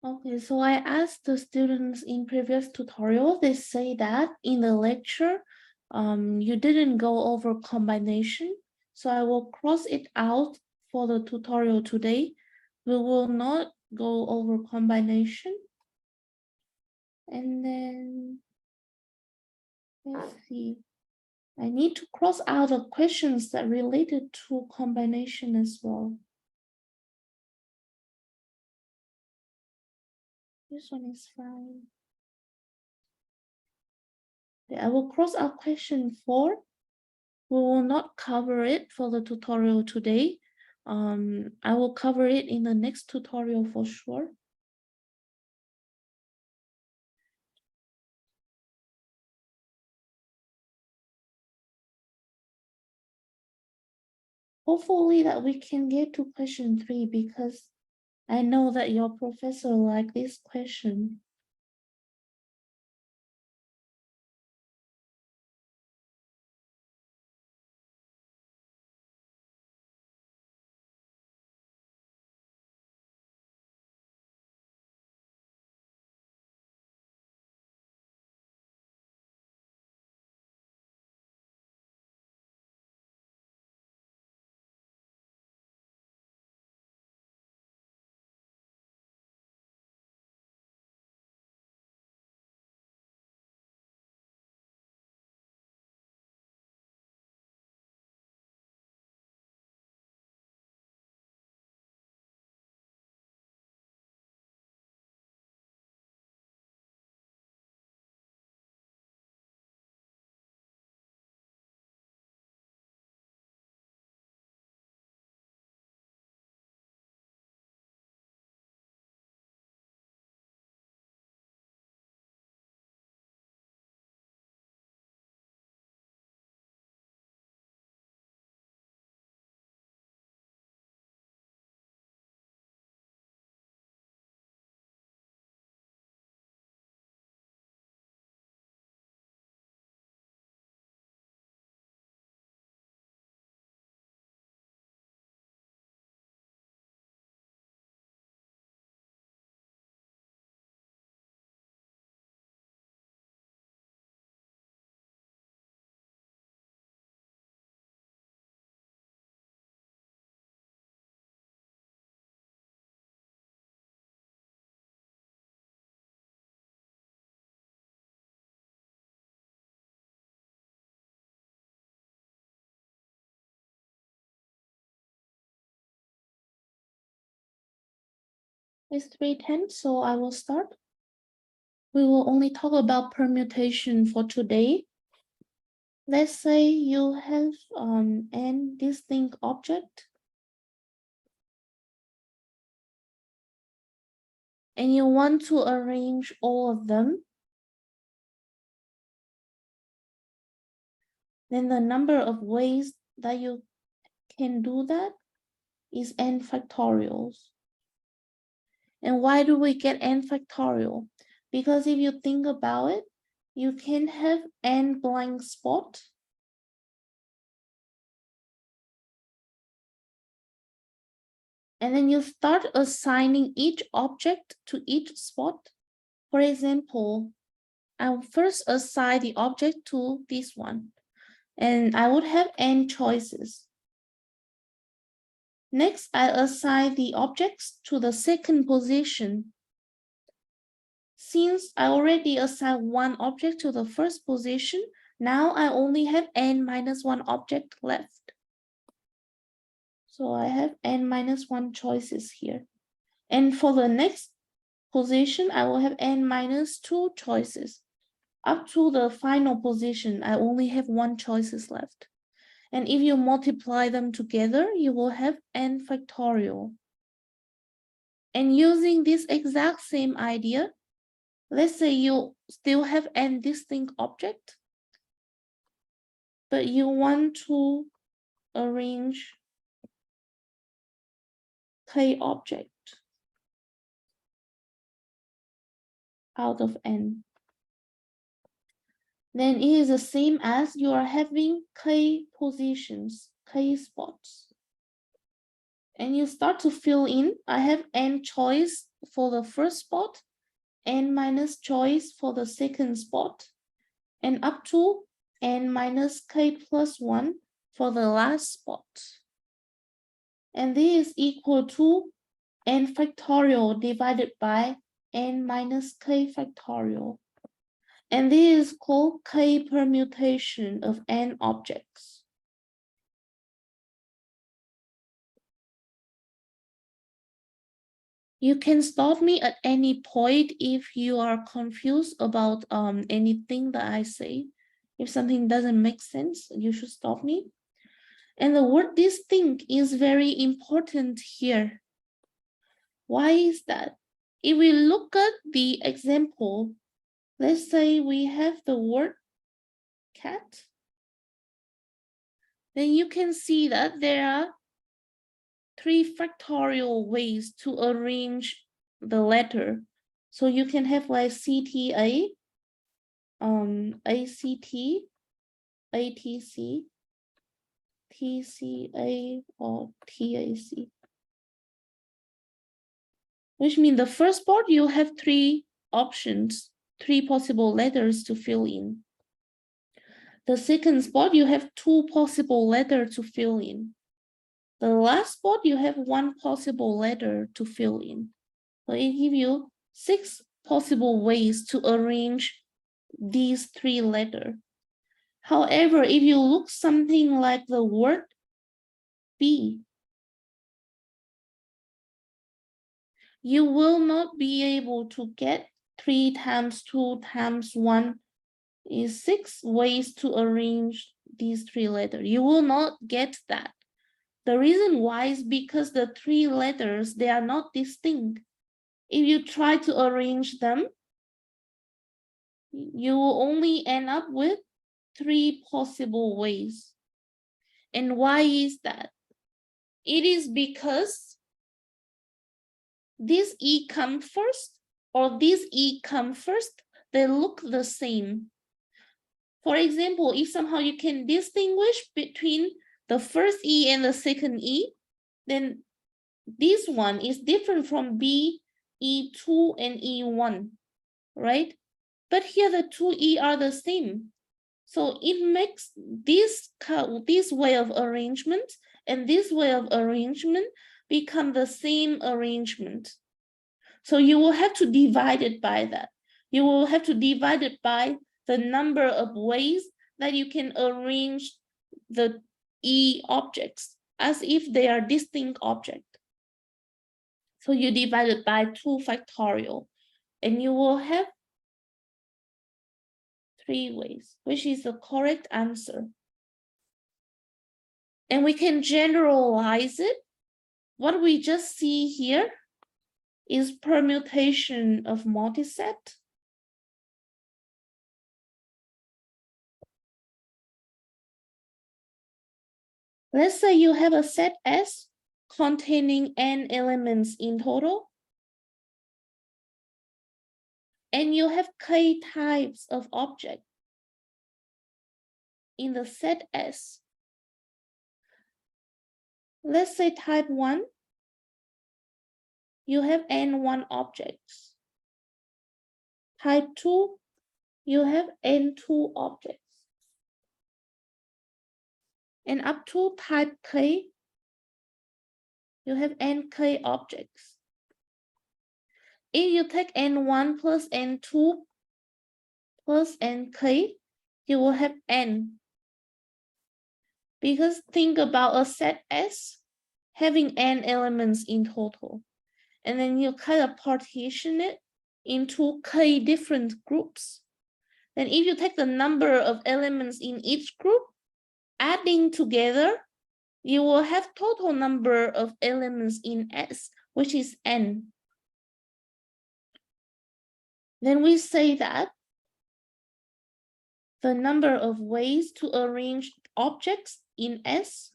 Okay, so I asked the students in previous tutorial, they say that in the lecture, you didn't go over combination. So I will cross it out for the tutorial today. We will not go over combination. And then, let's see. I need to cross out the questions that related to combination as well. This one is fine. I will cross out question 4. We will not cover it for the tutorial today. I will cover it in the next tutorial for sure. Hopefully that we can get to question 3 because I know that your professor liked this question. It's 3:10, so I will start. We will only talk about permutation for today. Let's say you have n distinct object and you want to arrange all of them. Then the number of ways that you can do that is n factorials. And why do we get n factorial? Because if you think about it, you can have n blank spot. And then you start assigning each object to each spot. For example, I'll first assign the object to this one, and I would have n choices. Next, I assign the objects to the second position. Since I already assigned one object to the first position, now I only have n minus 1 object left. So I have n minus 1 choices here. And for the next position, I will have n minus 2 choices. Up to the final position, I only have 1 choices left. And if you multiply them together, you will have n factorial. And using this exact same idea, let's say you still have n distinct object, but you want to arrange k object out of n. Then it is the same as you are having k positions, k spots. And you start to fill in. I have n choice for the first spot, n minus choice for the second spot, and up to n minus k plus 1 for the last spot. And this is equal to n factorial divided by n minus k factorial. And this is called k permutation of n objects. You can stop me at any point if you are confused about anything that I say. If something doesn't make sense, you should stop me. And the word distinct is very important here. Why is that? If we look at the example, let's say we have the word cat, then you can see that there are 3 factorial ways to arrange the letter. So you can have like CTA, ACT, ATC, TCA, or TAC. Which means the first part you have 3 options, 3 possible letters to fill in. The second spot you have 2 possible letters to fill in. The last spot you have 1 possible letter to fill in. So it gives you 6 possible ways to arrange these 3 letters. However, if you look something like the word B, you will not be able to get 3 times 2 times 1 is 6 ways to arrange these 3 letters. You will not get that. The reason why is because the 3 letters, they are not distinct. If you try to arrange them, you will only end up with 3 possible ways. And why is that? It is because this E come first or this E come first, they look the same. For example, if somehow you can distinguish between the first E and the second E, then this one is different from B, E2 and E1, right? But here the 2E are the same. So it makes this way of arrangement and this way of arrangement become the same arrangement. So you will have to divide it by that. You will have to divide it by the number of ways that you can arrange the E objects as if they are distinct objects. So you divide it by 2 factorial and you will have 3 ways, which is the correct answer. And we can generalize it. What we just see here is permutation of multiset. Let's say you have a set S containing n elements in total. And you have k types of objects in the set S. Let's say type 1, you have n1 objects. Type 2, you have n2 objects. And up to type K, you have nk objects. If you take n1 plus n2 plus nk, you will have n. Because think about a set S having n elements in total. And then you kind of partition it into k different groups. Then if you take the number of elements in each group, adding together, you will have total number of elements in S, which is n. Then we say that the number of ways to arrange objects in S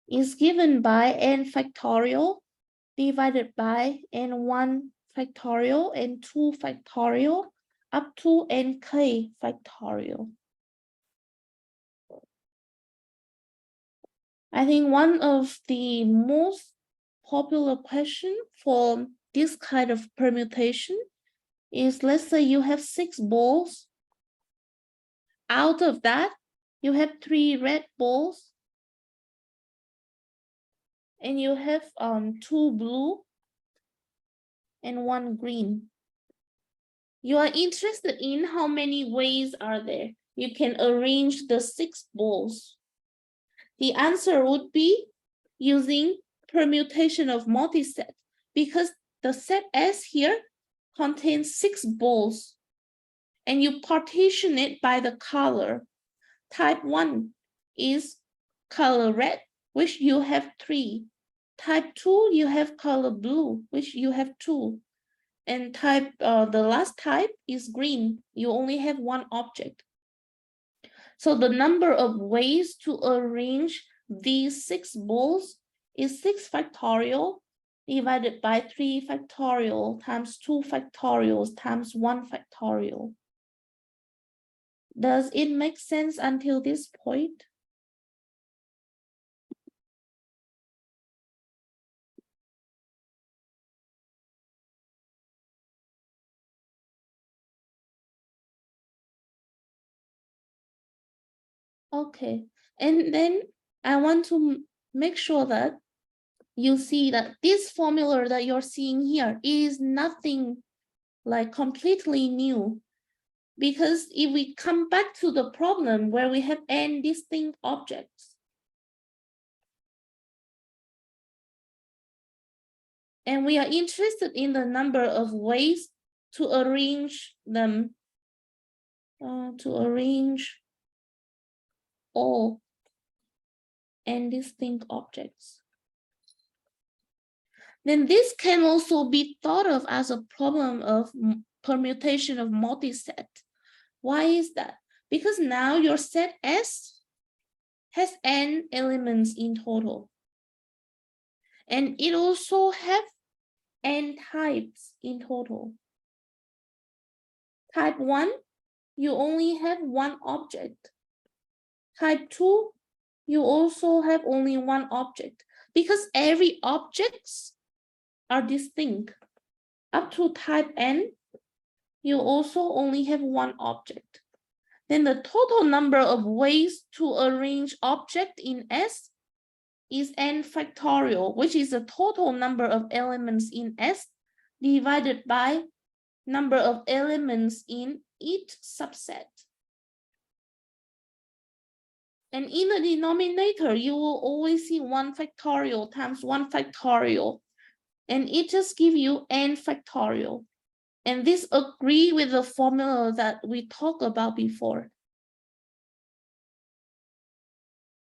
is given by n factorial divided by n1 factorial and 2 factorial up to nk factorial. I think one of the most popular question for this kind of permutation is, let's say you have 6 balls. Out of that, you have 3 red balls, and you have 2 blue and 1 green. You are interested in how many ways are there you can arrange the 6 balls. The answer would be using permutation of multiset, because the set S here contains 6 balls, and you partition it by the color. Type 1 is color red, which you have 3. Type 2, you have color blue, which you have 2. And the last type is green. You only have 1 object. So the number of ways to arrange these 6 balls is 6 factorial divided by 3 factorial times 2 factorials times 1 factorial. Does it make sense until this point? Okay, and then I want to make sure that you see that this formula that you're seeing here is nothing like completely new. Because if we come back to the problem where we have n distinct objects, and we are interested in the number of ways to arrange them, to arrange all n distinct objects, then this can also be thought of as a problem of permutation of multiset. Why is that? Because now your set S has n elements in total, and it also has n types in total. Type 1, you only have 1 object. Type 2, you also have only 1 object, because every objects are distinct. Up to type n, you also only have 1 object. Then the total number of ways to arrange object in S is n factorial, which is the total number of elements in S divided by number of elements in each subset. And in the denominator, you will always see 1 factorial times 1 factorial, and it just gives you n factorial. And this agree with the formula that we talked about before.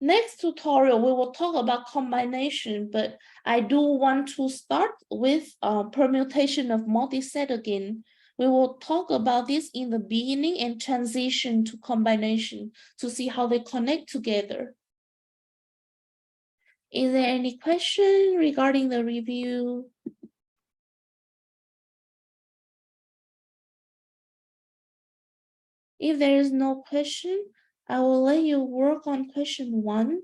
Next tutorial, we will talk about combination, but I do want to start with permutation of multiset again. We will talk about this in the beginning and transition to combination to see how they connect together. Is there any question regarding the review? If there is no question, I will let you work on question 1,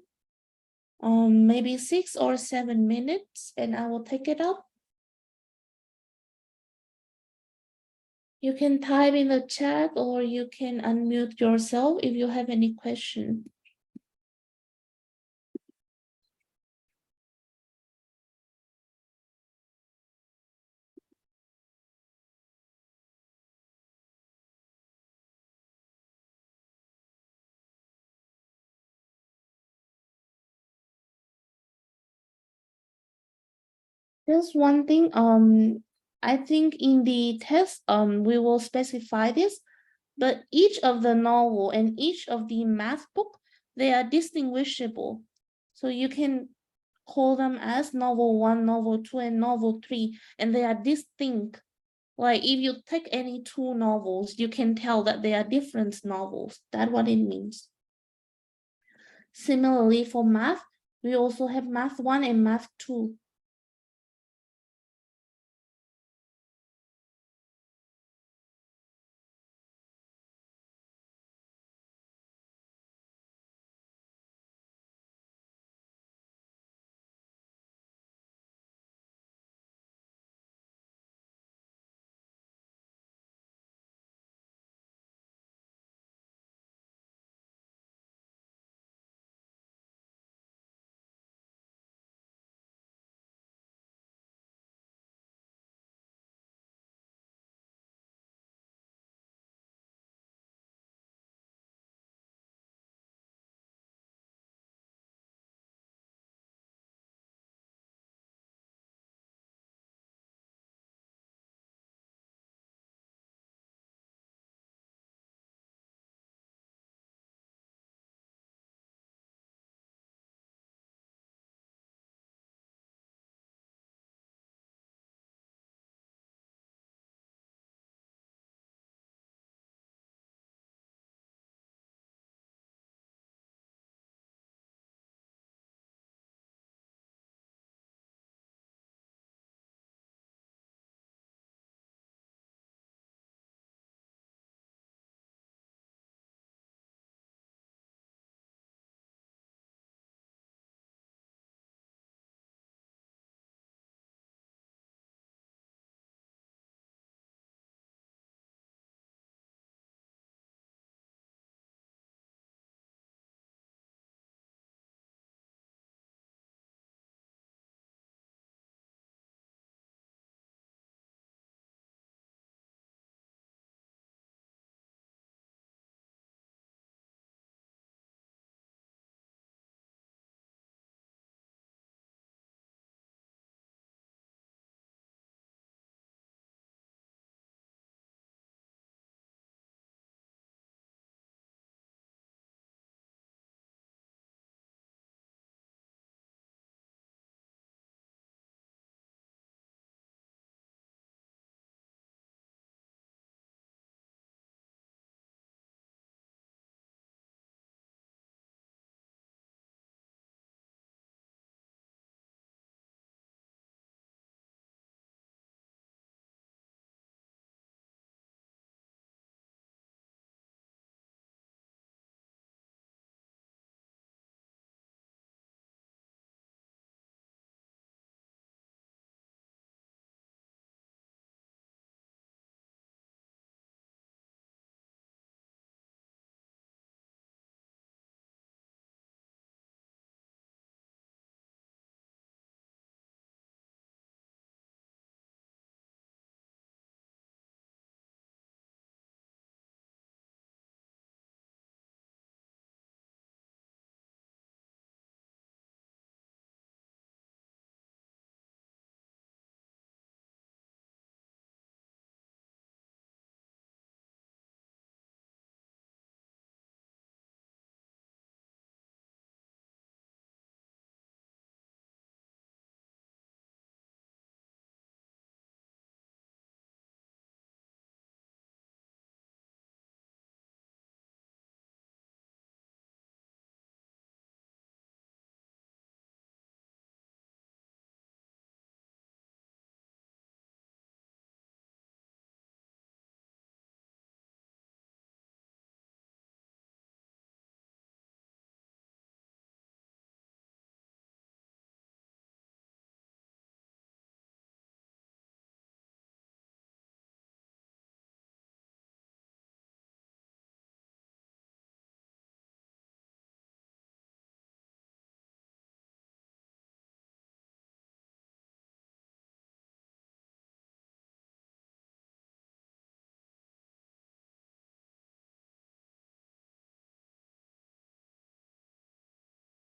maybe 6 or 7 minutes, and I will take it up. You can type in the chat, or you can unmute yourself if you have any question. Just one thing, I think in the test, we will specify this, but each of the novel and each of the math book, they are distinguishable. So you can call them as novel 1, novel 2, and novel 3, and they are distinct. Like if you take any 2 novels, you can tell that they are different novels. That's what it means. Similarly, for math, we also have math 1 and math 2.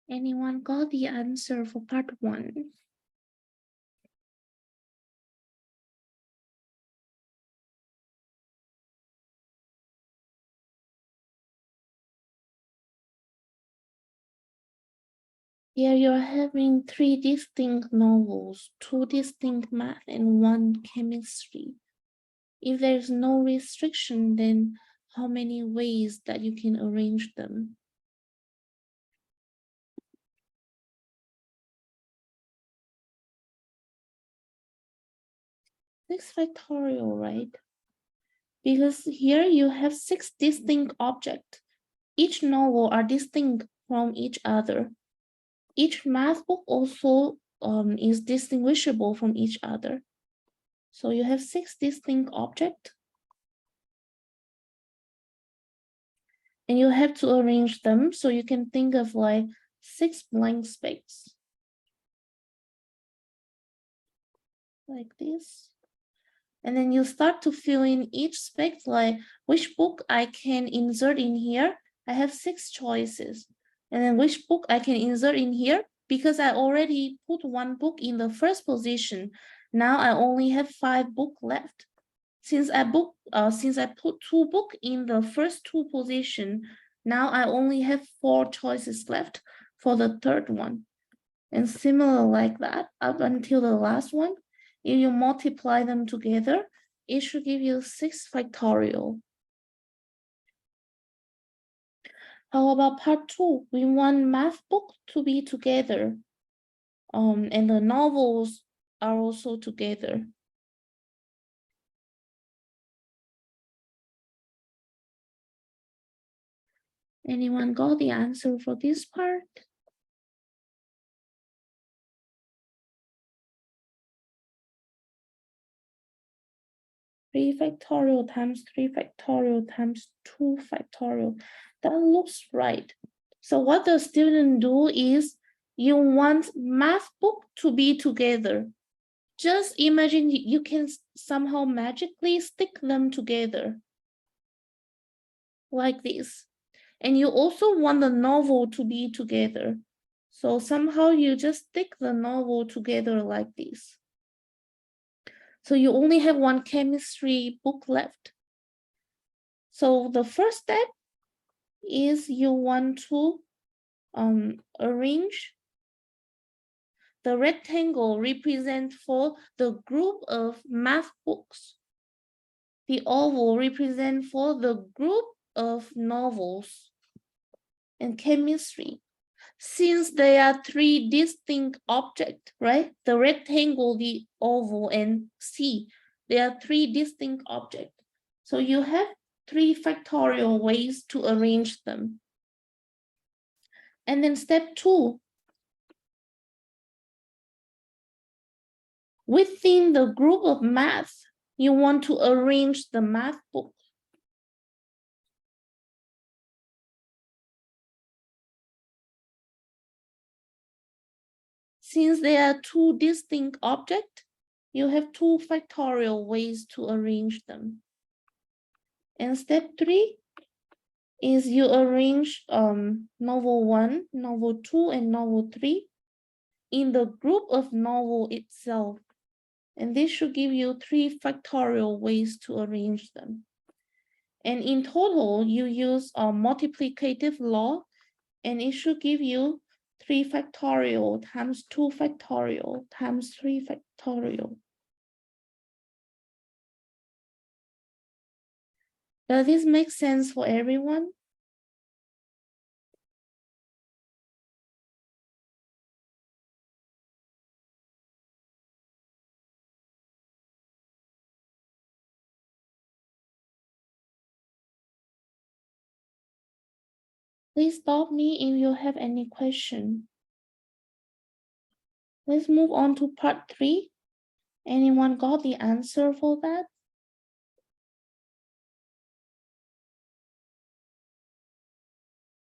Anyone got the answer for part 1? Here you're having 3 distinct novels, 2 distinct math, and 1 chemistry. If there's no restriction, then how many ways that you can arrange them? 6 factorial, right? Because here you have 6 distinct objects. Each novel are distinct from each other. Each math book also is distinguishable from each other. So you have 6 distinct objects. And you have to arrange them so you can think of like 6 blank space. Like this. And then you start to fill in each space, like which book I can insert in here. I have 6 choices. And then which book I can insert in here, because I already put 1 book in the first position. Now I only have 5 books left. Since I put 2 books in the first 2 positions, now I only have 4 choices left for the third one. And similar like that up until the last one. If you multiply them together, it should give you 6 factorial. How about part 2? We want math book to be together. And the novels are also together. Anyone got the answer for this part? 3 factorial times 3 factorial times 2 factorial. That looks right. So what the student do is you want math book to be together. Just imagine you can somehow magically stick them together like this. And you also want the novel to be together. So somehow you just stick the novel together like this. So you only have 1 chemistry book left. So the first step is you want to arrange the rectangle represent for the group of math books. The oval represent for the group of novels and chemistry. Since they are 3 distinct objects, right? The rectangle, the oval, and C, they are 3 distinct objects. So you have 3 factorial ways to arrange them. And then step 2, within the group of math, you want to arrange the math book. Since there are 2 distinct objects, you have 2 factorial ways to arrange them. And step 3 is you arrange novel 1, novel 2, and novel 3 in the group of novel itself. And this should give you 3 factorial ways to arrange them. And in total, you use a multiplicative law, and it should give you 3 factorial times 2 factorial times 3 factorial. Does this make sense for everyone? Please stop me if you have any question. Let's move on to part 3. Anyone got the answer for that?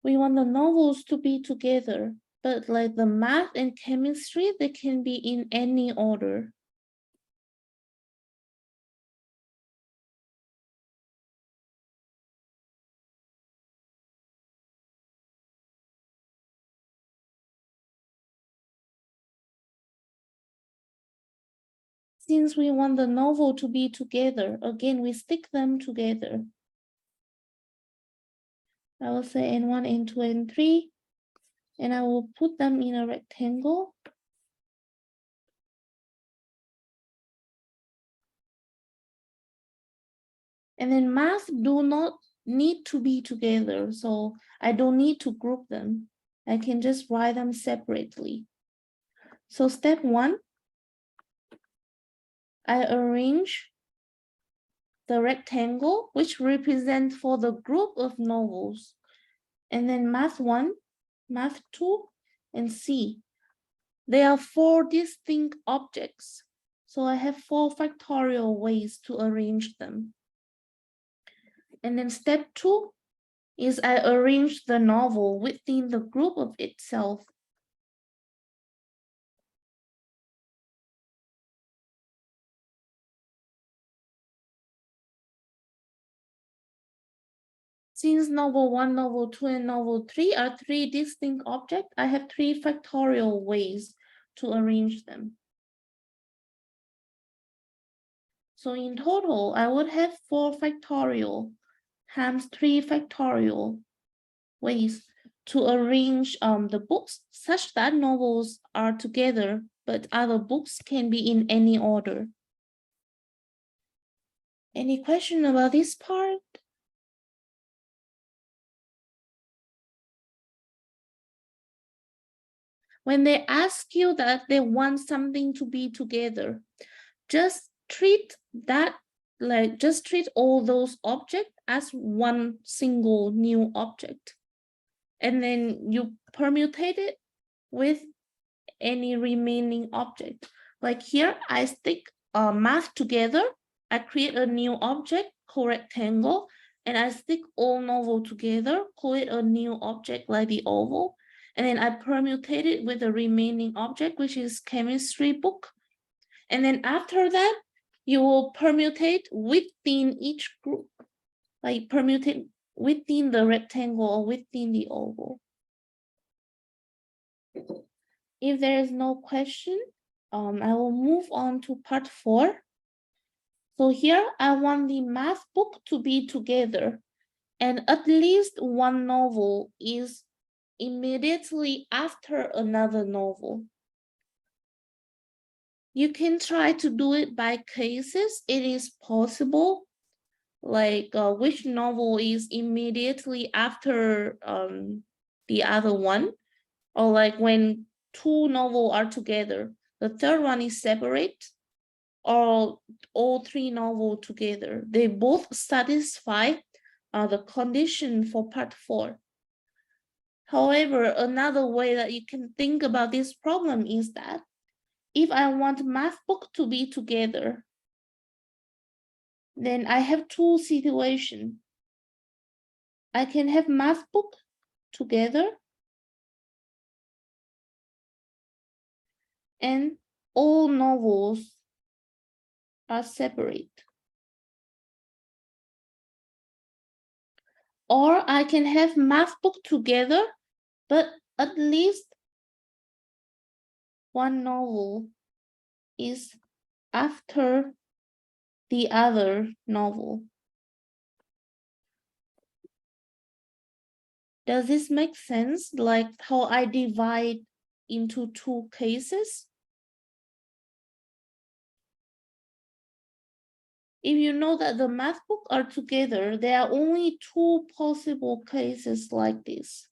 We want the novels to be together, but like the math and chemistry, they can be in any order. Since we want the novel to be together, again, we stick them together. I will say N1, N2, N3, and I will put them in a rectangle. And then math do not need to be together, so I don't need to group them. I can just write them separately. So step 1, I arrange the rectangle, which represents for the group of novels. And then math 1, math 2, and C. There are 4 distinct objects. So I have 4 factorial ways to arrange them. And then step 2 is I arrange the novel within the group of itself. Since novel 1, novel 2, and novel 3 are 3 distinct objects, I have 3 factorial ways to arrange them. So in total, I would have 4 factorial times 3 factorial ways to arrange the books such that novels are together, but other books can be in any order. Any question about this part? When they ask you that they want something to be together, just treat that, like, just treat all those objects as one single new object. And then you permutate it with any remaining object. Like here, I stick math together. I create a new object called rectangle, and I stick all novel together, call it a new object like the oval. And then I permutate it with the remaining object, which is chemistry book. And then after that, you will permutate within each group, like permutate within the rectangle or within the oval. If there is no question, I will move on to part 4. So here I want the math book to be together, and at least one novel is immediately after another novel. You can try to do it by cases. It is possible, like which novel is immediately after the other one, or like when 2 novels are together, the third one is separate, or all 3 novels together. They both satisfy the condition for part 4. However, another way that you can think about this problem is that if I want math book to be together, then I have 2 situations. I can have math book together and all novels are separate. Or I can have math book together, but at least one novel is after the other novel. Does this make sense? Like how I divide into 2 cases? If you know that the math book are together, there are only 2 possible cases like this.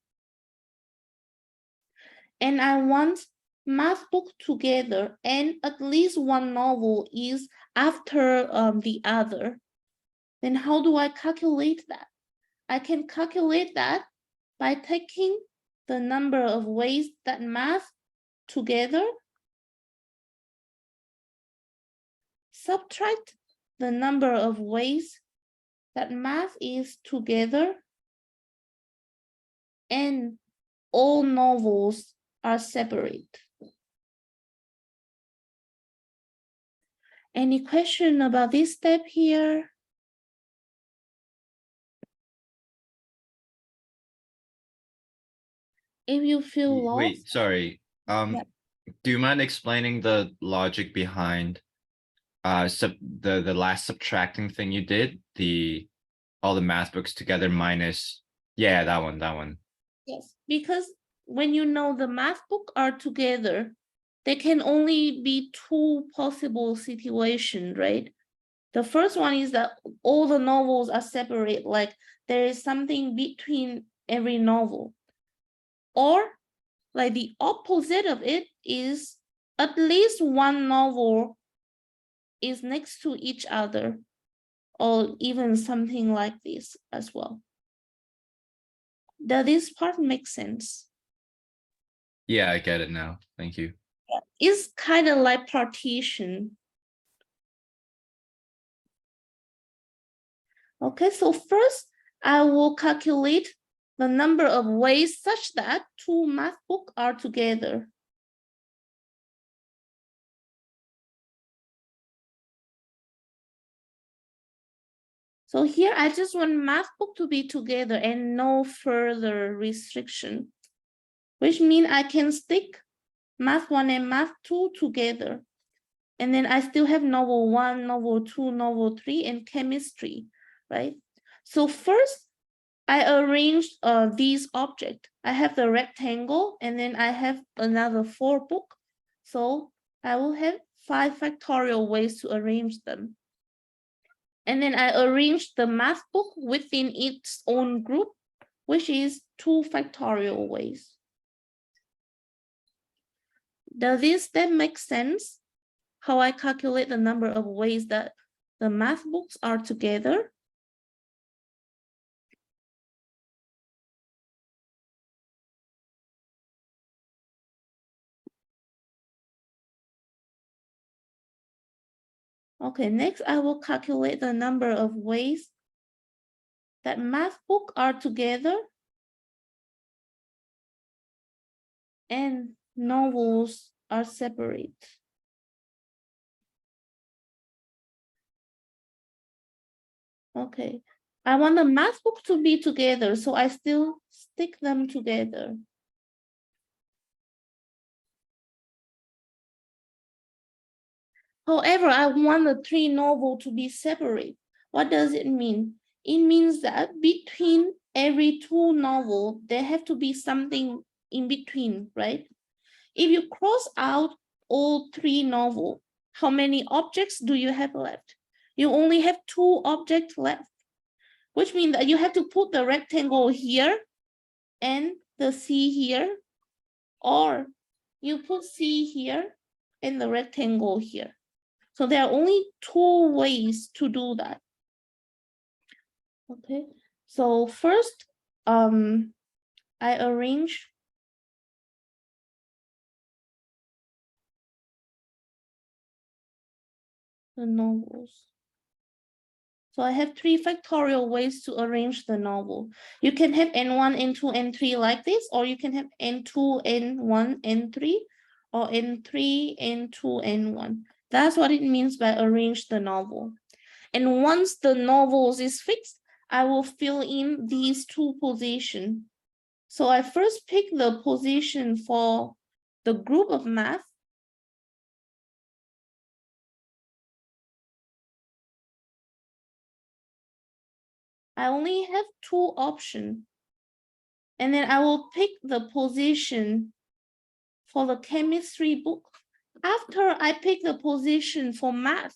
And I want math book together and at least one novel is after the other. Then how do I calculate that? I can calculate that by taking the number of ways that math together, subtract the number of ways that math is together, and all novels are separate. Any question about this step here? If you feel lost. Wait, sorry. Yeah. Do you mind explaining the logic behind the last subtracting thing you did, all the math books together minus, yeah, that one. Yes, because when you know the math book are together, there can only be two possible situations, right? The first one is that all the novels are separate, like there is something between every novel. Or like the opposite of it is at least one novel is next to each other, or even something like this as well. Does this part make sense? Yeah, I get it now. Thank you. It's kind of like partition. Okay, so first I will calculate the number of ways such that two math books are together. So here I just want math book to be together and no further restriction, which means I can stick math 1 and math 2 together. And then I still have novel 1, novel 2, novel 3, and chemistry, right? So first, I arranged these objects. I have the rectangle, and then I have another 4 book. So I will have 5 factorial ways to arrange them. And then I arranged the math book within its own group, which is 2 factorial ways. Does this then make sense? How I calculate the number of ways that the math books are together? Okay, next I will calculate the number of ways that math books are together and novels are separate. Okay, I want the math book to be together, so I still stick them together. However, I want the 3 novels to be separate. What does it mean? It means that between every 2 novels, there have to be something in between, right? If you cross out all 3 novels, how many objects do you have left? You only have 2 objects left, which means that you have to put the rectangle here and the C here, or you put C here and the rectangle here. So there are only 2 ways to do that. Okay, so first, I arrange the novels. So I have 3 factorial ways to arrange the novel. You can have n1, n2, n3 like this, or you can have n2, n1, n3, or n3, n2, n1. That's what it means by arrange the novel. And once the novels is fixed, I will fill in these 2 positions. So I first pick the position for the group of math. I only have 2 options. And then I will pick the position for the chemistry book. After I pick the position for math,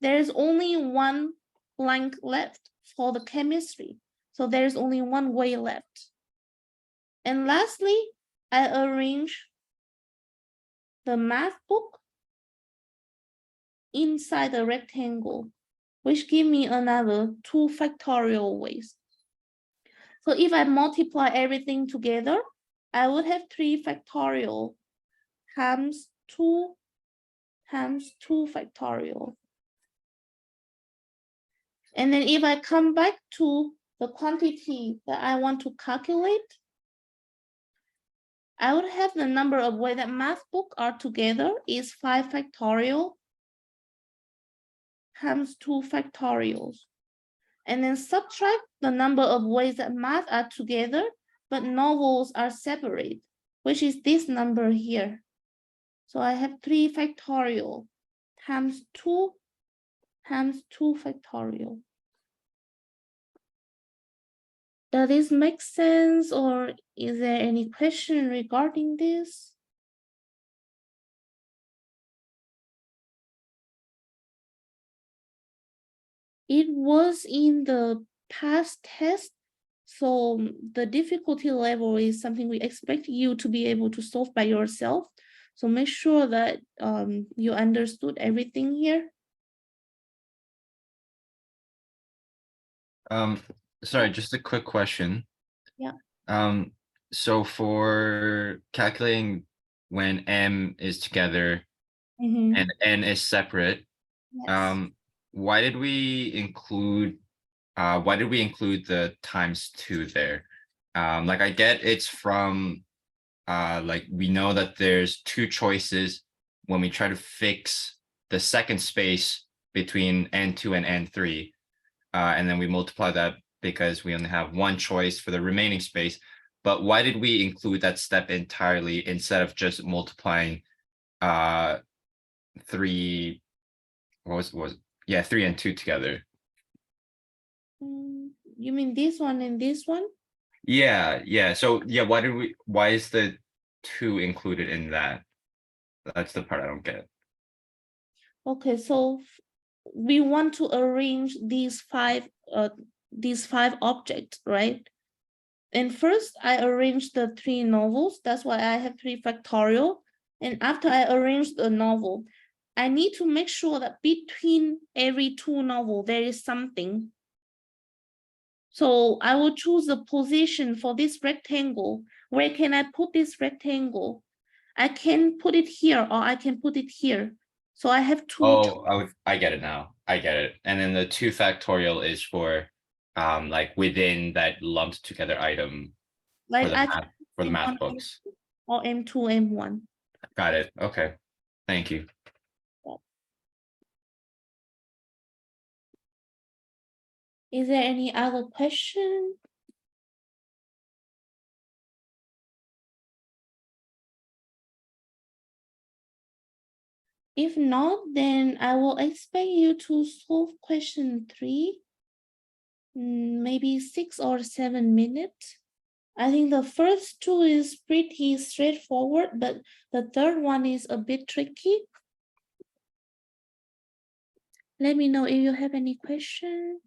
there's only 1 blank left for the chemistry. So there's only 1 way left. And lastly, I arrange the math book inside the rectangle, which give me another 2 factorial ways. So if I multiply everything together, I would have 3 factorial times 2 factorial. And then if I come back to the quantity that I want to calculate, I would have the number of ways that math books are together is 5 factorial times 2 factorials. And then subtract the number of ways that math are together, but novels are separate, which is this number here. So I have 3 factorial times 2 times 2 factorial. Does this make sense, or is there any question regarding this? It was in the past test, so the difficulty level is something we expect you to be able to solve by yourself. So make sure that you understood everything here. Sorry, just a quick question. Yeah. So for calculating when M is together Mhm. and N is separate, Yes. why did we include the times 2 there? Like I get it's from like we know that there's two choices when we try to fix the second space between N2 and N3. And then we multiply that because we only have one choice for the remaining space. But why did we include that step entirely instead of just multiplying three, yeah, 3 and 2 together? You mean this one and this one? Yeah. So yeah, why is the 2 included in that? That's the part I don't get. Okay, so we want to arrange these five objects, right? And first I arranged the 3 novels. That's why I have 3 factorial. And after I arrange the novel, I need to make sure that between every 2 novel, there is something. So I will choose the position for this rectangle. Where can I put this rectangle? I can put it here or I can put it here. So I have two. Oh, I get it now. I get it. And then the 2 factorial is for like within that lumped together item Like I can for the math M1 books. or M2, M1. Got it. Okay. Thank you. Is there any other question? If not, then I will expect you to solve question 3, maybe 6 or 7 minutes. I think the first 2 is pretty straightforward, but the third one is a bit tricky. Let me know if you have any question.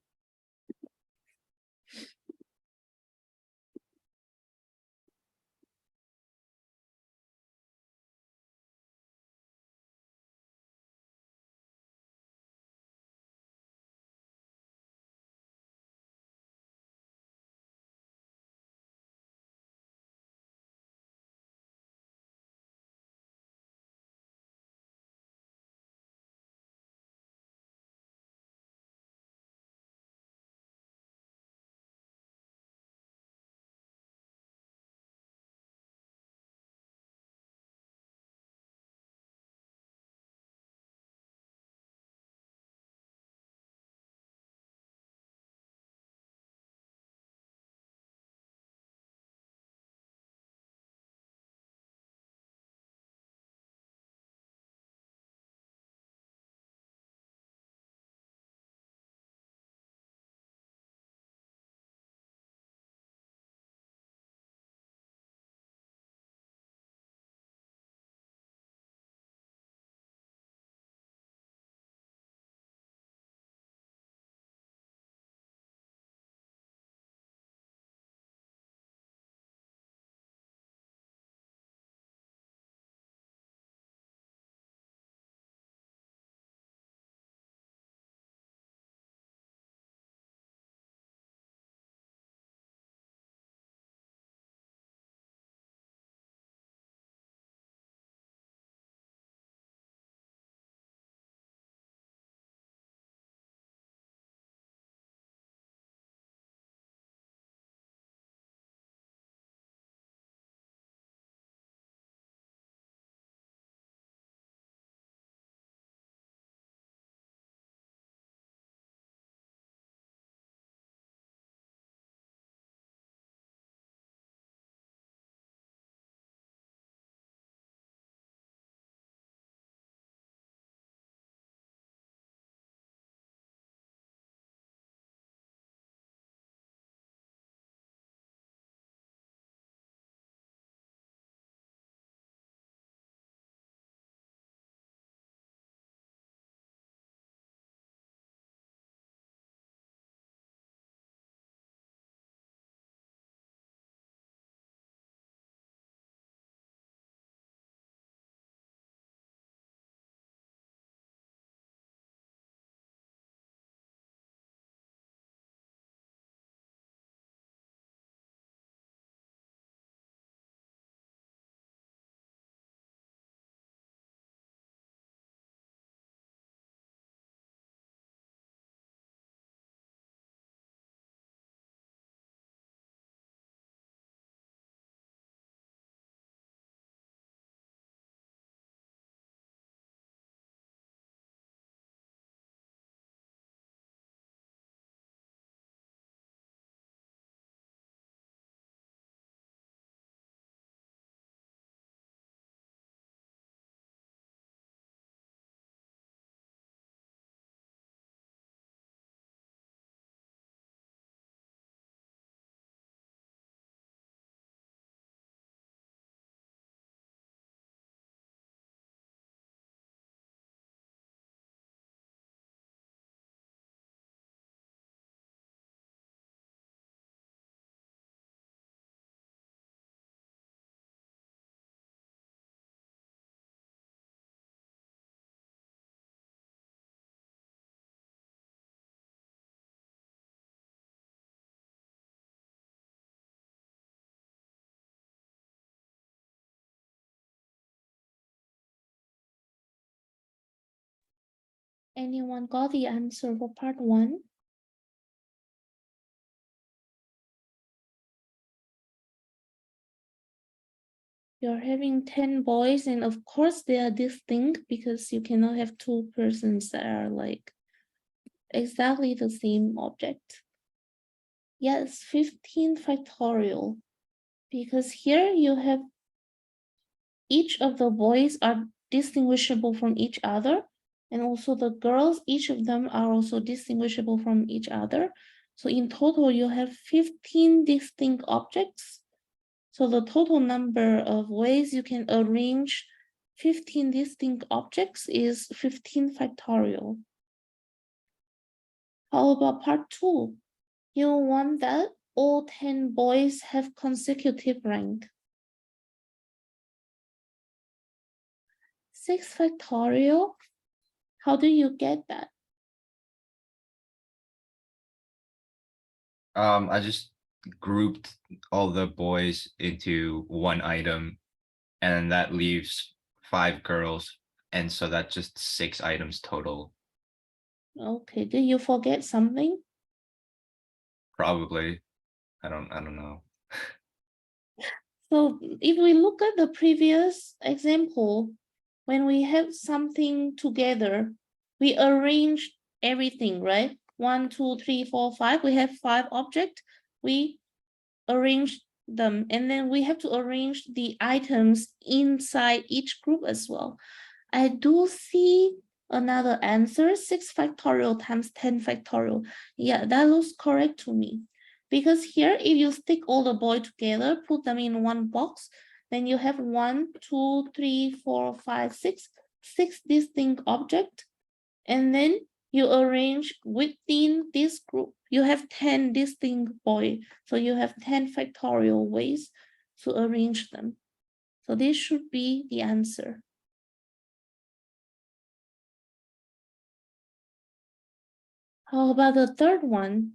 Anyone got the answer for part 1? You're having 10 boys, and of course they are distinct because you cannot have 2 persons that are like exactly the same object. Yes, 15 factorial. Because here you have each of the boys are distinguishable from each other, and also the girls, each of them are also distinguishable from each other. So in total, you have 15 distinct objects. So the total number of ways you can arrange 15 distinct objects is 15 factorial. How about part 2? You want that all 10 boys have consecutive rank. 6 factorial, how do you get that? I just grouped all the boys into one item, and that leaves 5 girls, and so that's just 6 items total. Okay, did you forget something? Probably. I don't know. So if we look at the previous example, when we have something together, we arrange everything, right? 1, 2, 3, 4, 5. We have 5 objects. We arrange them, and then we have to arrange the items inside each group as well. I do see another answer, 6 factorial times 10 factorial. Yeah, that looks correct to me. Because here, if you stick all the boys together, put them in one box, then you have 1, 2, 3, 4, 5, 6, 6 distinct objects. And then you arrange within this group, you have 10 distinct boys. So you have 10 factorial ways to arrange them. So this should be the answer. How about the third one?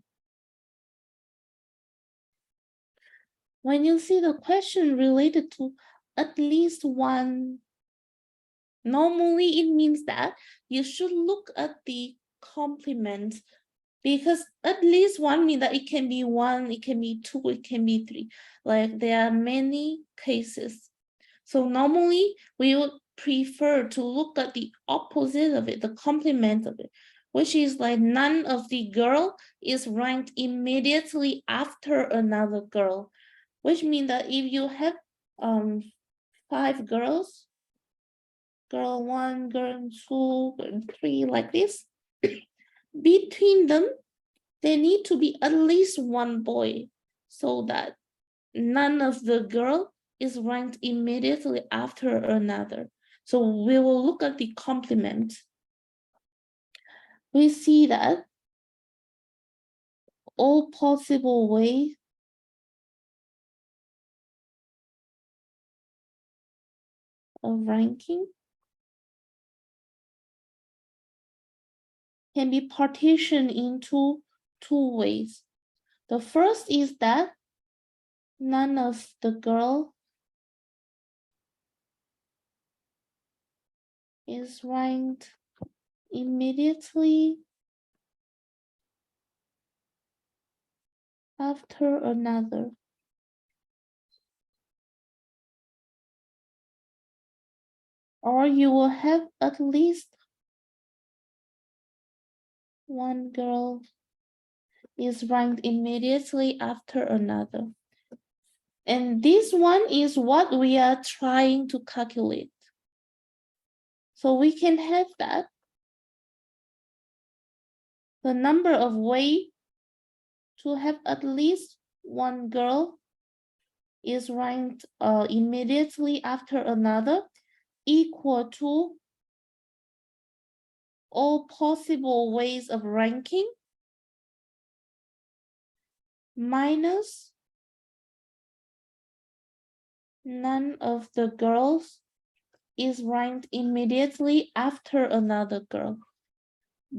When you see the question related to at least one, normally it means that you should look at the complement, because at least one means that it can be 1, it can be 2, it can be 3. Like there are many cases. So normally we would prefer to look at the opposite of it, the complement of it, which is like none of the girl is ranked immediately after another girl, which means that if you have 5 girls, girl 1, girl 2, girl 3, like this, between them, there need to be at least one boy so that none of the girl is ranked immediately after another. So we will look at the complement. We see that all possible ways of ranking can be partitioned into 2 ways. The first is that none of the girl is ranked immediately after another. Or you will have at least one girl is ranked immediately after another. And this one is what we are trying to calculate. So we can have that the number of ways to have at least one girl is ranked immediately after another equal to all possible ways of ranking minus none of the girls is ranked immediately after another girl.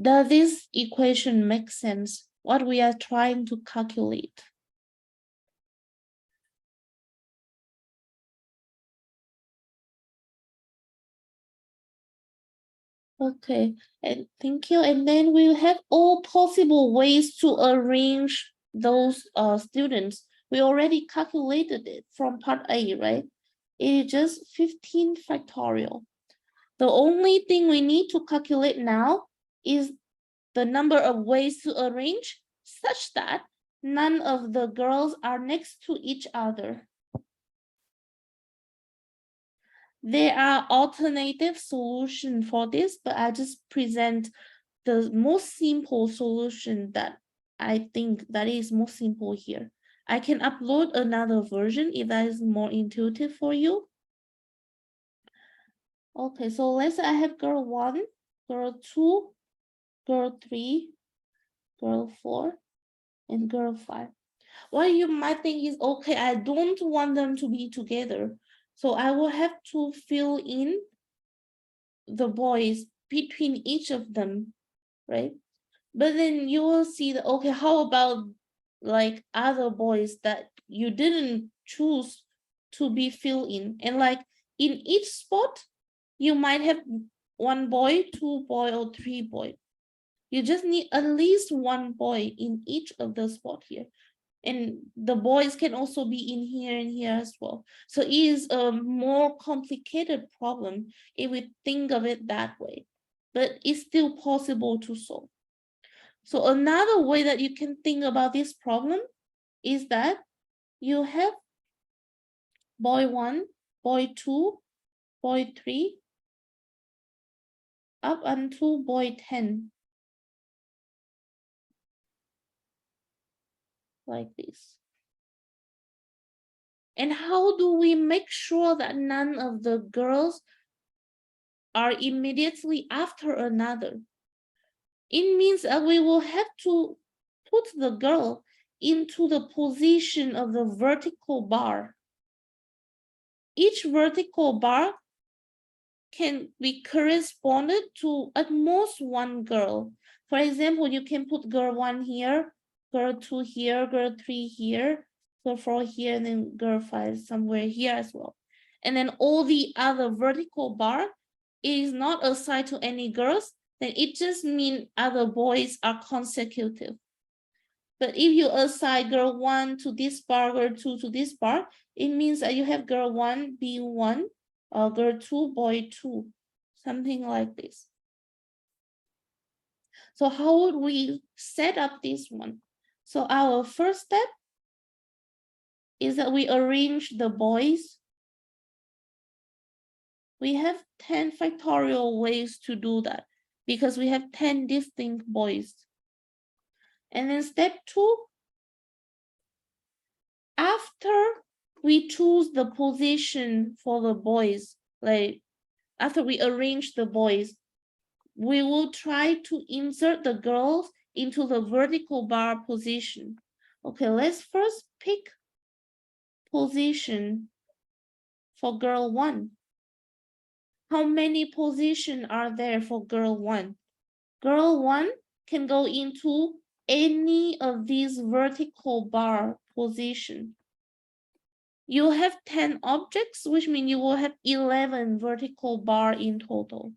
Does this equation make sense? What we are trying to calculate? Okay, and thank you. And then we have all possible ways to arrange those students. We already calculated it from part A, right? It is just 15 factorial. The only thing we need to calculate now is the number of ways to arrange such that none of the girls are next to each other. There are alternative solutions for this, but I just present the most simple solution that I think that is most simple here. I can upload another version if that is more intuitive for you. Okay, so let's say I have girl 1, girl 2, girl 3, girl 4, and girl 5. What you might think is, okay, I don't want them to be together. So I will have to fill in the boys between each of them, right? But then you will see that, okay, how about like other boys that you didn't choose to be filled in? And like in each spot, you might have 1 boy, 2 boy, or 3 boy. You just need at least 1 boy in each of the spot here. And the boys can also be in here and here as well. So it is a more complicated problem if we think of it that way, but it's still possible to solve. So another way that you can think about this problem is that you have boy 1, boy 2, boy 3, up until boy 10. Like this. And how do we make sure that none of the girls are immediately after another? It means that we will have to put the girl into the position of the vertical bar. Each vertical bar can be corresponded to at most 1 girl. For example, you can put girl 1 here, girl 2 here, girl 3 here, girl 4 here, and then girl 5 somewhere here as well. And then all the other vertical bar is not assigned to any girls, then it just means other boys are consecutive. But if you assign girl 1 to this bar, girl 2 to this bar, it means that you have girl 1 being 1, girl 2, boy 2, something like this. So how would we set up this one? So our first step is that we arrange the boys. We have 10 factorial ways to do that because we have 10 distinct boys. And then step 2, after we choose the position for the boys, like after we arrange the boys, we will try to insert the girls into the vertical bar position. Okay, let's first pick position for girl 1. How many positions are there for girl 1? Girl 1 can go into any of these vertical bar position. You have 10 objects, which means you will have 11 vertical bar in total.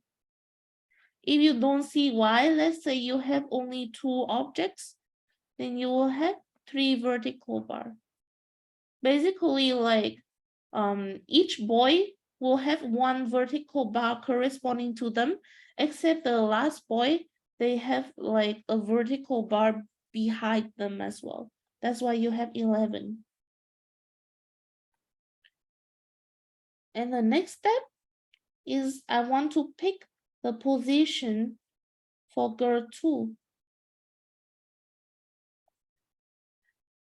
If you don't see why, let's say you have only 2 objects, then you will have 3 vertical bar. Basically, like each boy will have 1 vertical bar corresponding to them, except the last boy, they have like a vertical bar behind them as well. That's why you have 11. And the next step is I want to pick the position for girl 2.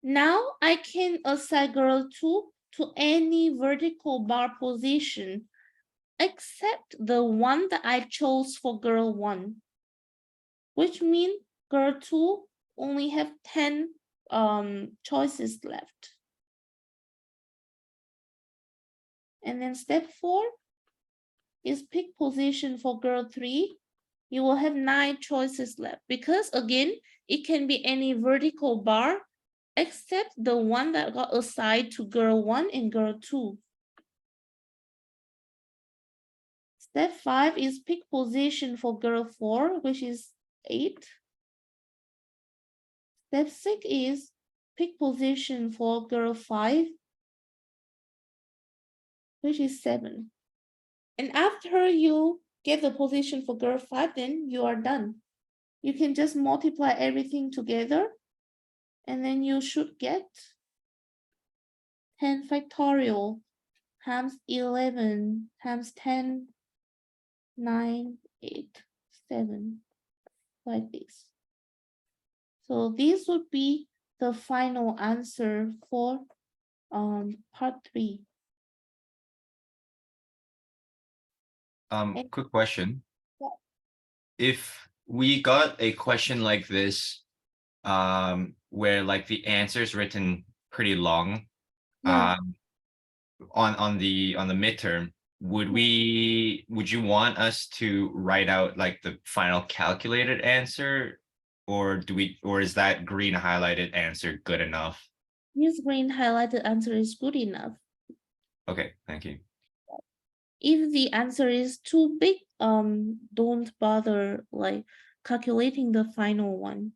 Now I can assign girl 2 to any vertical bar position except the one that I chose for girl 1, which means girl 2 only have 10 choices left. And then step 4 is pick position for girl 3. You will have 9 choices left because again, it can be any vertical bar except the one that got assigned to girl 1 and girl 2. Step 5 is pick position for girl 4, which is 8. Step 6 is pick position for girl 5, which is 7. And after you get the position for girl 5, then you are done. You can just multiply everything together, and then you should get 10 factorial times 11 times 10, 9, 8, 7, like this. So this would be the final answer for part 3. Quick question. Yeah. If we got a question like this, where like the answer is written pretty long, Yeah. on the midterm, would you want us to write out like the final calculated answer, or is that green highlighted answer good enough? This green highlighted answer is good enough. Okay, thank you. If the answer is too big, don't bother like calculating the final one.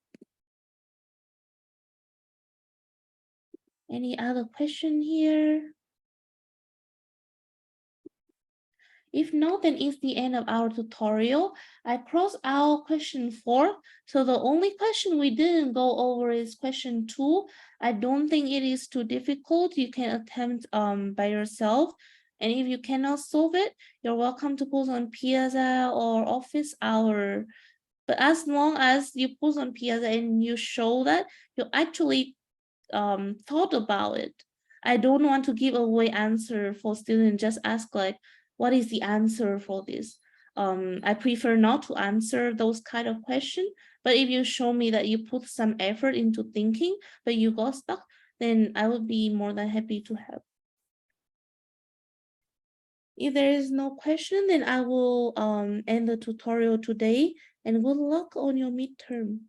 Any other question here? If not, then it's the end of our tutorial. I crossed out question 4. So the only question we didn't go over is question 2. I don't think it is too difficult. You can attempt by yourself. And if you cannot solve it, you're welcome to post on Piazza or office hour. But as long as you post on Piazza and you show that you actually thought about it, I don't want to give away answer for students. Just ask like, what is the answer for this? I prefer not to answer those kind of questions. But if you show me that you put some effort into thinking, but you got stuck, then I would be more than happy to help. If there is no question, then I will end the tutorial today, and good luck on your midterm.